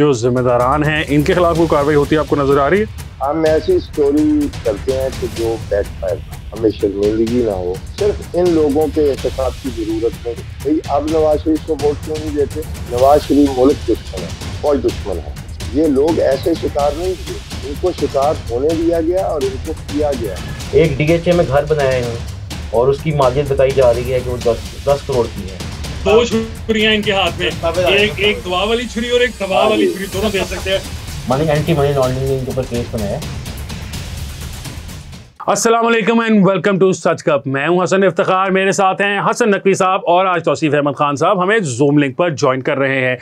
जो जिम्मेदारान हैं इनके खिलाफ कोई कार्रवाई होती है आपको नजर आ रही है? हम ऐसी स्टोरी करते हैं कि जो बैकफायर, हमें शर्मिंदगी ना हो। सिर्फ इन लोगों के एहतिसाब की जरूरत नहीं। भाई अब नवाज शरीफ को वोट क्यों नहीं देते? नवाज शरीफ मुल्क दुश्मन है, फौज दुश्मन है। ये लोग ऐसे शिकार नहीं हुए, इनको शिकार होने दिया गया और इनको किया गया। एक डीएचए में घर बनाया है और उसकी मालियत बताई जा रही है कि वो 10 करोड़ की है। दो छुरियां इनके हाथ में, एक दुआ वाली छुरी और एक दबा वाली छुरी, दोनों दे सकते हैं। एंटी मनी लॉन्ड्रिंग ने इनके ऊपर केस बनाया है। अस्सलाम वालेकुम एंड वेलकम टू सच कप। मैं हूं हसन इफ्तिखार, मेरे साथ हैं हसन नकवी साहब और आज तौसीफ अहमद खान साहब हमें जूम लिंक पर ज्वाइन कर रहे हैं।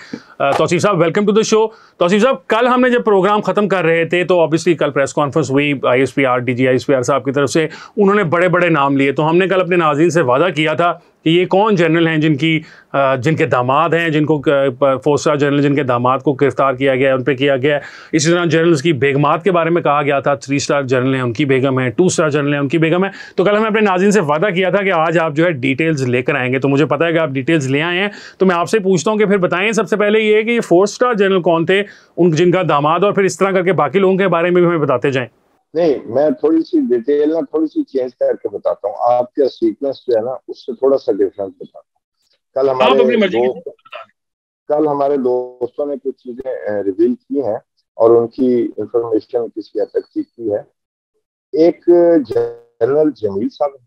तौसीफ साहब welcome to the show. Tauseef साहब, कल हमने जब प्रोग्राम ख़त्म कर रहे थे तो ऑब्वियसली कल प्रेस कॉन्फ्रेंस हुई ISPR DG ISPR साहब की तरफ से, उन्होंने बड़े बड़े नाम लिए। तो हमने कल अपने नाज़रीन से वादा किया था कि ये कौन जनरल हैं जिनके दामाद हैं, जिनको 4 स्टार जनरल जिनके दामाद को गिरफ्तार किया गया है, उन पर किया गया है। इसी तरह जनरल्स की बेगमात के बारे में कहा गया था, 3 स्टार जनरल हैं उनकी बेगम है, 2 स्टार जनरल हैं उनकी बेगम है। तो कल हमने अपने नाज़रीन से वादा किया था कि आज आप जो है डिटेल्स लेकर आएंगे। तो मुझे पता है कि आप डिटेल्स ले आए हैं, तो मैं आपसे पूछता हूँ कि फिर बताएं सबसे पहले ये कि ये 4 स्टार जनरल कौन थे, उन जिनका दामाद, और फिर इस तरह करके बाकी लोगों के बारे में भी हमें बताते जाएं। नहीं, मैं थोड़ी सी डिटेल ना थोड़ी सी चेंज करके बताता हूँ। आपका सीक्वेंस जो है ना उससे थोड़ा सा डिफरेंस बताता हूँ। कल हमारे दोस्तों ने कुछ चीजें रिवील की हैं और उनकी इंफॉर्मेशन किसी हद तक ठीक की है। एक जनरल जमील साहब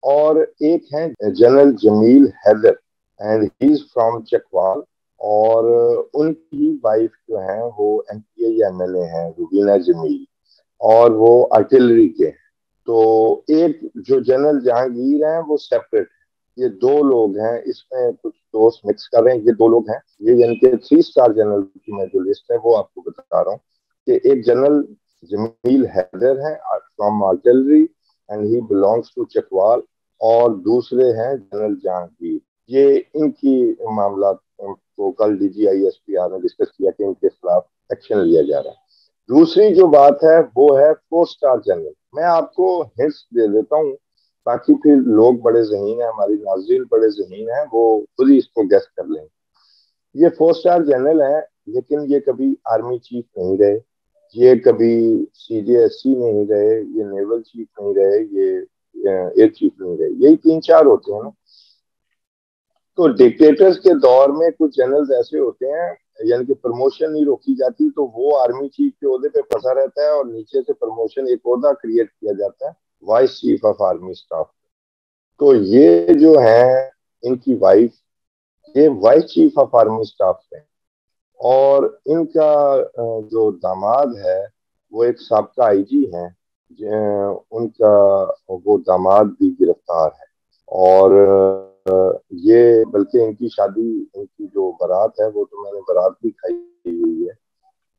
और एक है general Jamil Haider and he is from Chakwal, और उनकी वाइफ जो है वो MPA MLA हैं रुबीना जमील, और वो आर्टिलरी के हैं। तो एक जो जनरल जहांगीर हैं वो सेपरेट। ये 2 लोग हैं, इसमें कुछ दोस्त मिक्स कर रहे हैं। ये 2 लोग हैं, ये इनके 3 स्टार जनरल की मैं जो लिस्ट है वो आपको बता रहा हूँ कि एक जनरल जमील हैदर है from artillery and he belongs to Chakwal, और दूसरे हैं जनरल जहांगीर। ये इनकी मामला को कल DG ISPR ने डिस्कस किया कि इनके खिलाफ एक्शन लिया जा रहा है। दूसरी जो बात है वो है 4 स्टार जनरल। मैं आपको हिंट्स दे देता हूँ ताकि फिर लोग बड़े ज़हीन हैं, हमारी नाज़रीन बड़े ज़हीन हैं, वो खुद ही इसको गेस कर लेंगे। ये 4 स्टार जनरल हैं, लेकिन ये कभी आर्मी चीफ नहीं रहे, ये कभी CJSC नहीं रहे, ये नेवल चीफ नहीं रहे, ये एयर चीफ नहीं रहे। यही 3-4 होते हैं ना। तो डिक्टेटर्स के दौर में कुछ जनरल्स ऐसे होते हैं, यानी कि प्रमोशन नहीं रोकी जाती, तो वो आर्मी चीफ के ओहदे पे फंसा रहता है और नीचे से प्रमोशन एक ओहदा क्रिएट किया जाता है, vice chief of army staff. तो ये जो है इनकी वाइफ, ये vice chief of army staff है, और इनका जो दामाद है वो एक साबका IG है। उनका वो दामाद भी गिरफ्तार है, और ये बल्कि इनकी शादी, इनकी जो बारात है वो तो मैंने बारात भी खाई हुई है।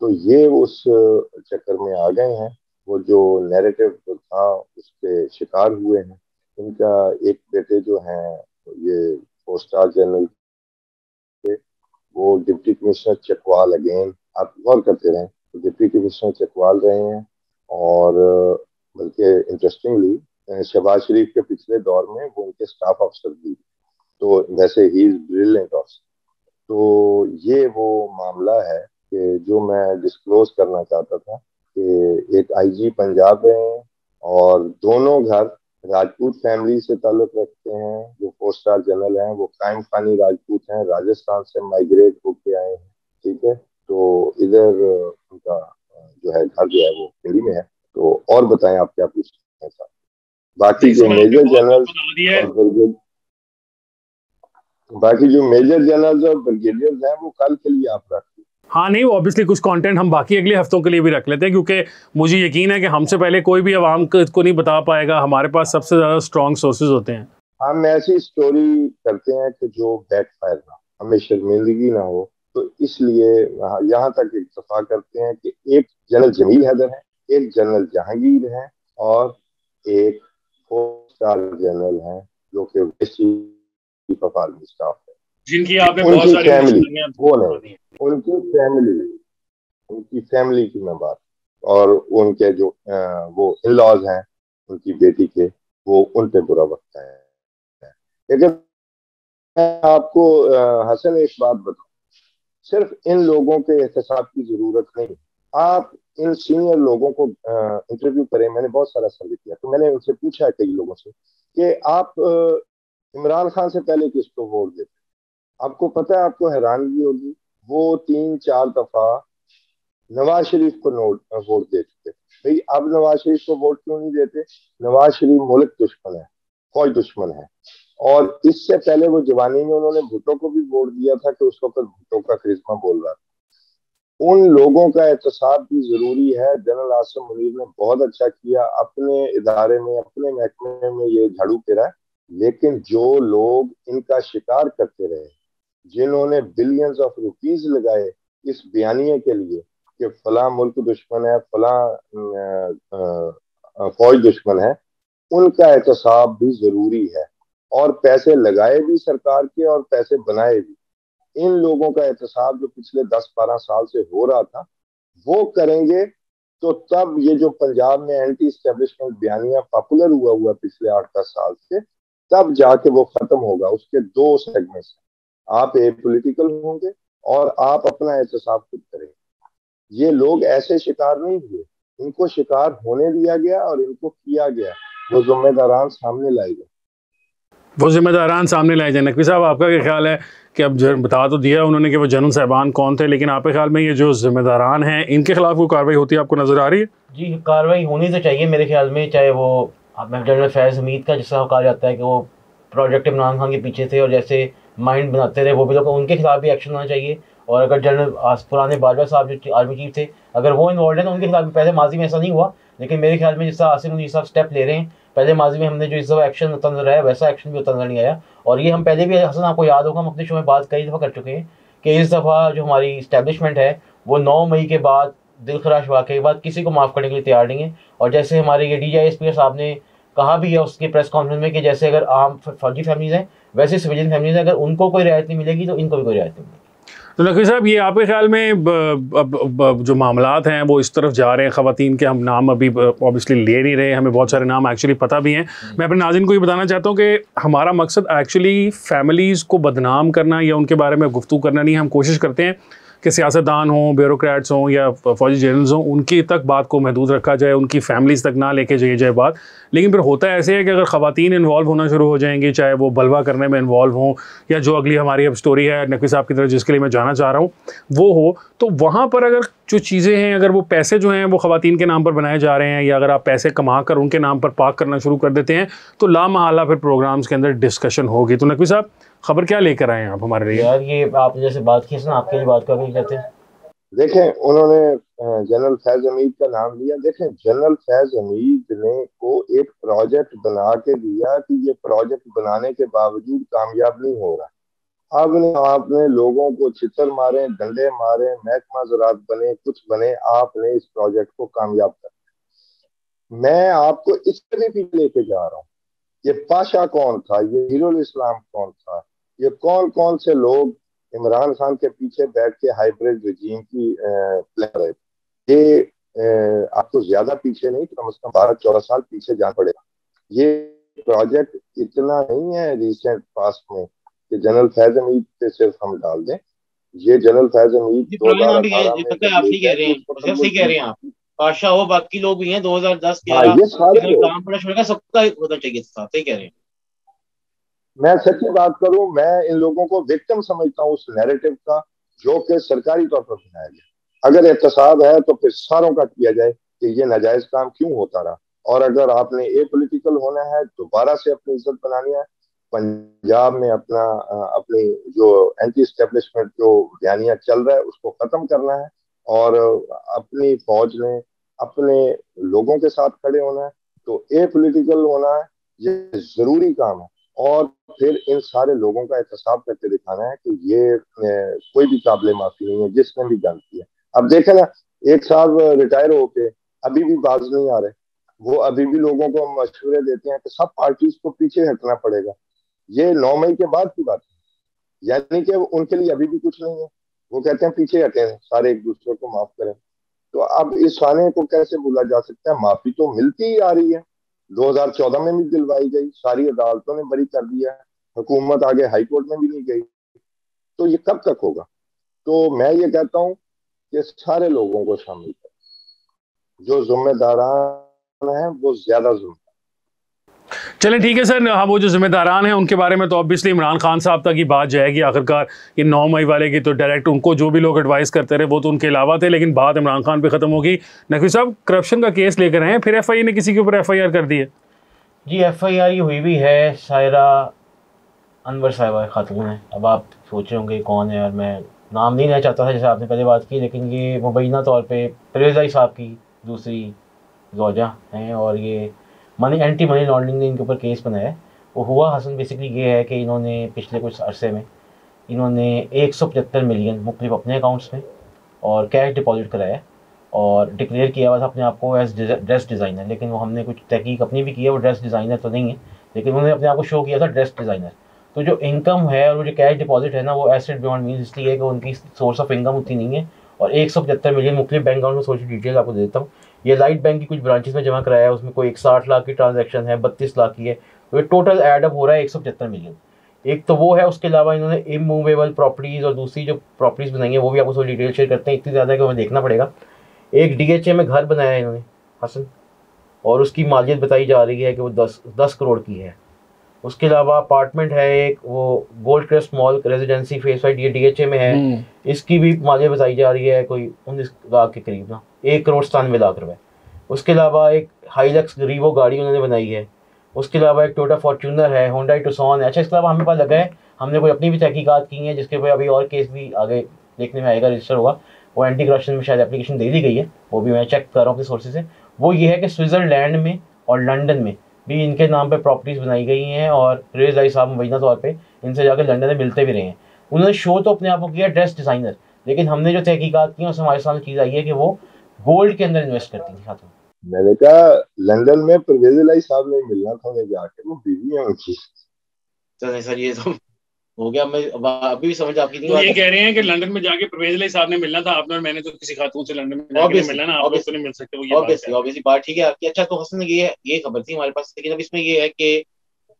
तो ये उस चक्कर में आ गए हैं, वो जो नैरेटिव था उसके शिकार हुए हैं। इनका एक बेटे जो हैं ये 4 स्टार जनरल थे, वो डिप्टी कमिश्नर चकवाल, अगेन आप गौर करते रहें तो डिप्टी कमिश्नर चकवाल रहे हैं। और बल्कि इंटरेस्टिंगली शहबाज शरीफ के पिछले दौर में वो उनके स्टाफ अफसर भी, तो वैसे ही इज ब्रिलियंट ऑफिसर। तो ये वो मामला है कि जो मैं डिस्क्लोज करना चाहता था कि एक IG पंजाब हैं और दोनों घर राजपूत फैमिली से ताल्लुक रखते हैं। जो 4 स्टार जनरल हैं वो कायम खानी राजपूत हैं, राजस्थान से माइग्रेट होके आए हैं। ठीक है, तो इधर उनका जो है घर जो है वो दिल्ली में है। तो और बताएं आप क्या पूछते हैं साहब? बाकी जो मेजर जनरल और ब्रिगेडियर्स हैं वो कल के लिए आप रखिए। हाँ नहीं, वो ऑब्वियसली कुछ कंटेंट हम बाकी अगले हफ्तों के लिए भी रख लेते हैं, क्योंकि मुझे यकीन है कि हमसे पहले कोई भी आवाम को नहीं बता पाएगा। हमारे पास सबसे ज़्यादा स्ट्रॉन्ग सोर्सेज होते हैं। हम ऐसी स्टोरी करते हैं कि जो बैकफायर ना, हमें शर्मिंदगी ना हो, तो इसलिए यहाँ तक इत्तफाक करते हैं कि एक जनरल जमील हैदर है, एक जनरल जहांगीर है, और एक 4 स्टार जनरल है जो कि चीफ ऑफ आर्मी स्टाफ है, जिनकी आपने बहुत सारी फैमिली वो नहीं, उनकी फैमिली की मैं बात, और उनके जो वो इन-लॉज हैं उनकी बेटी के, वो उन पे बुरा वक्त है। लेकिन मैं आपको हसन एक बात बताऊं, सिर्फ इन लोगों के एहतसाब की जरूरत नहीं। आप इन सीनियर लोगों को इंटरव्यू करें। मैंने बहुत सारा सर्वे किया, तो मैंने उनसे पूछा है कई लोगों से कि आप इमरान खान से पहले किसको वोट देते। आपको पता है, आपको हैरानगी होगी, वो 3-4 दफा नवाज शरीफ को वोट दे चुके। भाई अब नवाज शरीफ को वोट क्यों नहीं देते? नवाज शरीफ मुल्क दुश्मन है, फौज दुश्मन है। और इससे पहले वो जवानी में उन्होंने भुट्टो को भी वोट दिया था कि उस वक्त भुट्टो का करिश्मा बोल रहा था। उन लोगों का एहतसाब भी जरूरी है। जनरल आसिम मुनीर ने बहुत अच्छा किया, अपने इदारे में, अपने महकमे में ये झाड़ू फेरा है। लेकिन जो लोग इनका शिकार करते रहे, जिन्होंने बिलियंस ऑफ रुपीज लगाए इस बयानिए के लिए कि फला मुल्क दुश्मन है, फला फौज दुश्मन है, उनका एहतसाब भी जरूरी है। और पैसे लगाए भी सरकार के और पैसे बनाए भी। इन लोगों का एहतसाब जो पिछले 10-12 साल से हो रहा था, वो करेंगे तो तब ये जो पंजाब में एंटी एस्टेब्लिशमेंट बयानिया पॉपुलर हुआ पिछले 8-10 साल से, तब जाके वो खत्म होगा। उसके दो सेगमेंट्स, आप ए पॉलिटिकल होंगे और आप अपना एहतसाब खुद करेंगे। ये लोग ऐसे शिकार नहीं हुए, इनको शिकार होने दिया गया और इनको किया गया। वो जिम्मेदारान सामने लाए गए। वो जिम्मेदारान सामने लाए जाए। नकवी साहब, आपका क्या ख्याल है कि अब बता तो दिया उन्होंने कि वो जनरल साहबान कौन थे, लेकिन आपके ख्याल में ये जो जिम्मेदारान हैं इनके खिलाफ कोई कार्रवाई होती है, आपको नजर आ रही है? जी, कार्रवाई होनी तो चाहिए मेरे ख्याल में। चाहे वो जनरल फैज़ हमीद का, जिसका कहा जाता है कि वो प्रोजेक्ट इमरान खान के पीछे थे और जैसे माइंड बनाते रहे, वो भी लोग, उनके खिलाफ भी एक्शन होना चाहिए। और अगर जनरल पुराने बाजवा साहब जो आर्मी चीफ थे, अगर वो इन्वॉल्व है तो उनके खिलाफ भी, पहले माजी में ऐसा नहीं हुआ, लेकिन मेरे ख्याल में जिस तरह आसिम मुनीर साहब स्टेप ले रहे हैं, पहले माजी में हमने जो इस दफ़ा एक्शन होता नजर आया, वैसा एक्शन भी होता नजर नहीं आया। और ये हम पहले भी, हसन आपको याद होगा, हम अपने शो में बात कई दफ़ा कर चुके हैं कि इस दफ़ा जो हमारी इस्टेब्लिशमेंट है वो 9 मई के बाद, दिल खराश वाक़े के बाद, किसी को माफ़ करने के लिए तैयार नहीं है। और जैसे हमारे ये DGI साहब ने कहा भी है उसकी प्रेस कॉन्फ्रेंस में कि जैसे अगर आम फौजी फैमिलीज़ हैं वैसे सिविलियन फैमिलीज़ हैं, अगर उनको कोई रियायत नहीं मिलेगी तो इनको भी कोई रियायत नहीं मिलेगी। तो नकवी साहब, ये आपके ख्याल में जो मामलात हैं वो इस तरफ जा रहे हैं, ख़वातीन के हम नाम अभी ऑब्वियसली ले नहीं रहे, हमें बहुत सारे नाम एक्चुअली पता भी हैं। मैं अपने नाज़रीन को ये बताना चाहता हूँ कि हमारा मकसद एक्चुअली फैमिलीज़ को बदनाम करना या उनके बारे में गुफ्तगू करना नहीं। हम कोशिश करते हैं कि सियासतदान हों, ब्यूरोक्रेट्स हों या फौजी जनरल्स हों, उनकी तक बात को महदूद रखा जाए, उनकी फैमिलीज़ तक ना लेके जाई जाए बात। लेकिन फिर होता ऐसे है कि अगर ख़वातीन इन्वॉल्व होना शुरू हो जाएंगी, चाहे वो बलवा करने में इन्वॉल्व हों या जो अगली हमारी अब स्टोरी है नकवी साहब की तरफ जिसके लिए मैं जाना चाह रहा हूँ वो हो, तो वहाँ पर अगर जो चीज़ें हैं, अगर वो पैसे जो हैं वो ख़वातीन के नाम पर बनाए जा रहे हैं, या अगर आप पैसे कमा कर उनके नाम पर पार्क करना शुरू कर देते हैं, तो लामहला फिर प्रोग्राम्स के अंदर डिस्कशन होगी। तो नकवी साहब, खबर क्या लेकर आए हैं आप हमारे लिए? यार, ये आप जैसे बात की ना, आपके लिए बात कर कहते हैं। देखें, उन्होंने जनरल फैज हमीद का नाम लिया। देखें, जनरल फैज हमीद ने को एक प्रोजेक्ट बना के दिया कि ये प्रोजेक्ट बनाने के बावजूद कामयाब नहीं हो रहा। अब आपने लोगों को छितर मारे, डंडे मारे, महकमा ज़राअत बने, कुछ बने, आपने इस प्रोजेक्ट को कामयाब कर। मैं आपको इससे भी पीछे लेके जा रहा हूँ। ये पाशा कौन था, ये हीरोल इस्लाम कौन था, ये कौन कौन से लोग इमरान खान के पीछे बैठ के हाइब्रिड रजीम की प्लान रहे। ये आपको ज्यादा पीछे नहीं, कम से कम 12-14 साल पीछे जाना पड़ेगा। ये प्रोजेक्ट इतना नहीं है रिसेंट पास्ट में कि जनरल फैज हमीद पे सिर्फ हम डाल दें। ये जनरल फैज हमीद 2018 में, पता है आप सही कह रहे हैं, सही कह रहे हैं आप। पाशा हो, बाकी लोग भी हैं 2010-11 ये सारे काम पड़ा छोड़ेगा, सबका होना चाहिए था। सही कह रहे हैं। मैं सच्ची बात करूं, मैं इन लोगों को विक्टिम समझता हूं उस नैरेटिव का जो कि सरकारी तौर पर बनाया गया। अगर एहतसाब है तो फिर सारों का किया जाए कि ये नाजायज काम क्यों होता रहा। और अगर आपने ए पॉलिटिकल होना है, दोबारा से अपनी इज्जत बनानी है, पंजाब में अपनी जो एंटी एस्टेब्लिशमेंट जो बयानिया चल रहा है उसको खत्म करना है और अपनी फौज ने अपने लोगों के साथ खड़े होना है, तो ए पॉलिटिकल होना है, ये जरूरी काम है। और फिर इन सारे लोगों का एहतसाब करके दिखाना है कि ये कोई भी काबिल माफी नहीं है जिसने भी गलत किया। अब देखे ना, एक साहब रिटायर होके अभी भी बाज नहीं आ रहे, वो अभी भी लोगों को मशवरे देते हैं कि सब पार्टीज को पीछे हटना पड़ेगा। ये 9 मई के बाद की बात है, यानी कि उनके लिए अभी भी कुछ नहीं है। वो कहते हैं पीछे हटे, सारे एक दूसरे को माफ करें। तो अब इस खाने को कैसे भूला जा सकता है? माफी तो मिलती ही आ रही है, 2014 में भी दिलवाई गई, सारी अदालतों ने बरी कर दिया, हुकूमत आगे हाई कोर्ट में भी नहीं गई। तो ये कब तक होगा? तो मैं ये कहता हूँ कि सारे लोगों को शामिल करें, जो जिम्मेदारान हैं वो ज्यादा जुम्मेदार। चलें ठीक है सर, हाँ वो जो जिम्मेदारान हैं उनके बारे में तो ऑब्वियसली इमरान खान साहब तक ही बात जाएगी। आखिरकार ये 9 मई वाले की तो डायरेक्ट उनको जो भी लोग एडवाइस करते रहे वो तो उनके अलावा थे, लेकिन बात इमरान खान पे ख़त्म होगी। नकवी साहब करप्शन का केस लेकर आए, फिर FIA ने किसी के ऊपर FIR कर दी है? जी FIR ये हुई भी है, सायरा अनवर साहिबा खातून है। अब आप सोच रहे होंगे कौन है, और मैं नाम नहीं लेना चाहता था जैसे आपने पहले बात की, लेकिन ये मुबैना तौर पे परवेज़ साहब की दूसरी ज़ौजा हैं, और ये एंटी मनी लॉन्ड्रिंग ने इनके ऊपर केस बनाया है। वो हुआ हसन बेसिकली ये है कि इन्होंने पिछले कुछ अरसे में इन्होंने 175 मिलियन मुख्तलिफ अपने अकाउंट्स में और कैश डिपॉजिट कराया और डिक्लेयर किया हुआ था अपने आप को एज ड्रेस डिज़ाइनर, लेकिन वो हमने कुछ तहकीक अपनी भी की है, वो ड्रेस डिज़ाइनर तो नहीं है, लेकिन उन्होंने अपने आप को शो किया था ड्रेस डिज़ाइनर। तो जो इनकम है और वो जो कैश डिपॉजिट है ना, वो एसेट बियॉन्ड मीन्स इसलिए है कि उनकी सोर्स ऑफ इनकम उतनी नहीं है। और 175 मिलियन मुख्तलिफ बैंक अकाउंट में थोड़ी सी डिटेल आपको दे देता हूँ। ये लाइट बैंक की कुछ ब्रांचेस में जमा कराया है, उसमें कोई 60 लाख की ट्रांजैक्शन है, 32 लाख की है, तो ये टोटल एडअप हो रहा है 175 मिलियन। एक तो वो है, उसके अलावा इन्होंने इमूवेबल प्रॉपर्टीज़ और दूसरी जो प्रॉपर्टीज़ बनाई है वो भी आपको थोड़ी डिटेल शेयर करते हैं, इतनी ज़्यादा है कि हमें देखना पड़ेगा। एक DHA में घर बनाया है इन्होंने हसन, और उसकी मालियत बताई जा रही है कि वो 10 करोड़ की है। उसके अलावा अपार्टमेंट है एक, वो gold crest mall residency face 5 ये DHA में है, इसकी भी मालियत बताई जा रही है कोई 19 लाख के करीब ना, 1 करोड़ 97 लाख रुपए। उसके अलावा एक हाईलक्स रीवो गाड़ी उन्होंने बनाई है। उसके अलावा एक टोयोटा फॉर्च्यूनर है, होंडा टुक्सन है। अच्छा, इसके अलावा हमें पता लगा है, हमने कोई अपनी भी तहकीकात की हैं जिसके पे अभी और केस भी आगे देखने में आएगा, रजिस्टर होगा। वो एंटी करप्शन में शायद एप्लीकेशन दे दी गई है, वो भी मैं चेक कर रहा हूँ अपने सोर्सेज से। वो ये है कि स्विट्ज़रलैंड में और लंदन में भी इनके नाम पे प्रॉपर्टीज़ बनाई गई हैं, और परवेज़ साहब मुबैना तौर पे इनसे जाकर लंदन में मिलते भी रहे हैं। उन्होंने शो तो अपने आप को किया ड्रेस डिज़ाइनर, लेकिन हमने जो तहकीकात की उसमें हमारे सामने चीज़ आई है कि वो गोल्ड के अंदर इन्वेस्ट करती थी खातून। मैंने कहा लंदन में परवेज़ साहब ने मिलना था उन्हें जाके, वो बीवी है उनकी। चलिए सर, ये तो हो गया। मैं अभी भी समझ आपकी नहीं। तो ये कह रहे हैं कि लंदन में जाके परवेज़ साहब ने मिलना था, आपने और मैंने तो किसी खातून से लंदन में जाके मिलना ना, आप लोग तो नहीं मिल सकते। वो ये ऑब्वियसली बात ठीक है आपकी। अच्छा, तो हसन ये खबर थी हमारे पास, लेकिन अब इसमें ये है कि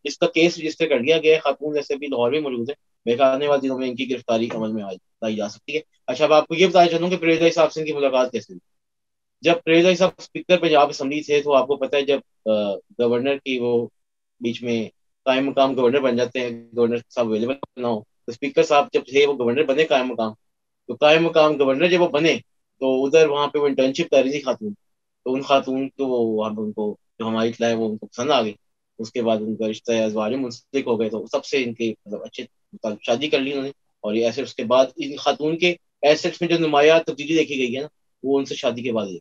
इसका केस रजिस्टर कर दिया गया है। खातून जैसे भी लाहौर में मौजूद है, मेरे आने वाले दिनों में इनकी गिरफ्तारी अमल में लाई जा सकती है। अच्छा, अब आपको ये बताया चलूँ कि परवेज़ साहब से इनकी मुलाकात कैसे हुई। जब परवेज़ साहब स्पीकर पंजाब असेंबली थे, तो आपको पता है जब गवर्नर की वो बीच में कायम मकाम गवर्नर बन जाते हैं, गवर्नर साहब अवेलेबल ना हो, तो स्पीकर साहब जब थे वो गवर्नर बने कायम मकाम, तो कायम मकाम गवर्नर जब वो बने तो उधर वहाँ पे वो इंटर्नशिप कर रही थी खातून, तो उन खातून को वहाँ पे उनको जो हमारी इतला है वो उनको पसंद आ गई। उसके बाद उनका रिश्ता अज़वाज में मुंसलिक हो गए, तो सबसे इनके मतलब अच्छे शादी कर ली उन्होंने। और ये एसेट्स के बाद इन खातून के एसेट्स में जो नुमाया तब्दीली देखी गई है ना, वो उनसे शादी के बाद।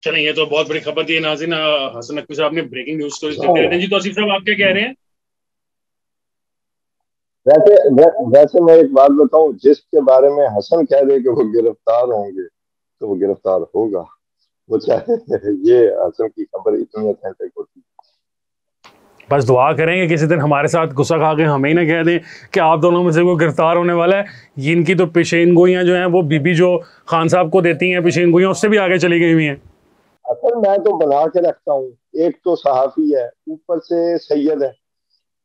चलें, ये तो बहुत बड़ी खबर थी नाज़रीन। हसन नकवी साहब ने ब्रेकिंग न्यूज़ स्टोरीज देते रहते हैं। जी तौसीफ साहब, आप क्या कह रहे हैं? वैसे मैं एक बात बताऊं, जिसके बारे में हसन कह रहे कि वो गिरफ्तार होंगे, तो वो गिरफ्तार होगा। वो चाहे ये हसन की खबर इतनी ऑथेंटिक होती है। बस दुआ करेंगे किसी दिन हमारे साथ गुस्सा खा के हमें ही ना कह दें कि आप दोनों में से कोई गिरफ्तार होने वाला है। ये इनकी तो पेशेनगोइयाँ जो हैं वो बीबी जो खान साहब को देती हैं पेशेनगोइयाँ, उससे भी आगे चली गई हुई हैं। असल मैं तो बना के रखता हूँ, एक तो सहाफी है, ऊपर से सैयद है,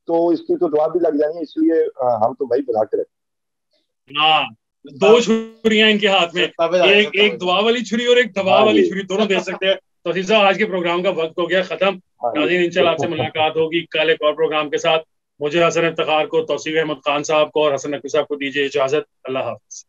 तो इसकी तो दुआ भी लग जानी है, इसलिए हम तो भाई बना के रखते। हाँ, 2 छुरियां इनके हाथ में, एक दुआ वाली छुरी और एक दबाव वाली छुरी, दोनों दे सकते हैं। तो तौसीफ साहब, आज के प्रोग्राम का वक्त हो गया खत्म। नाज़रीन, इंशाल्लाह आपसे मुलाकात होगी कल एक और प्रोग्राम के साथ। मुझे हसन इफ्तिखार को, तौसीफ अहमद खान साहब को और हसन नकवी साहब को दीजिए इजाजत। अल्लाह हाफ़िज़।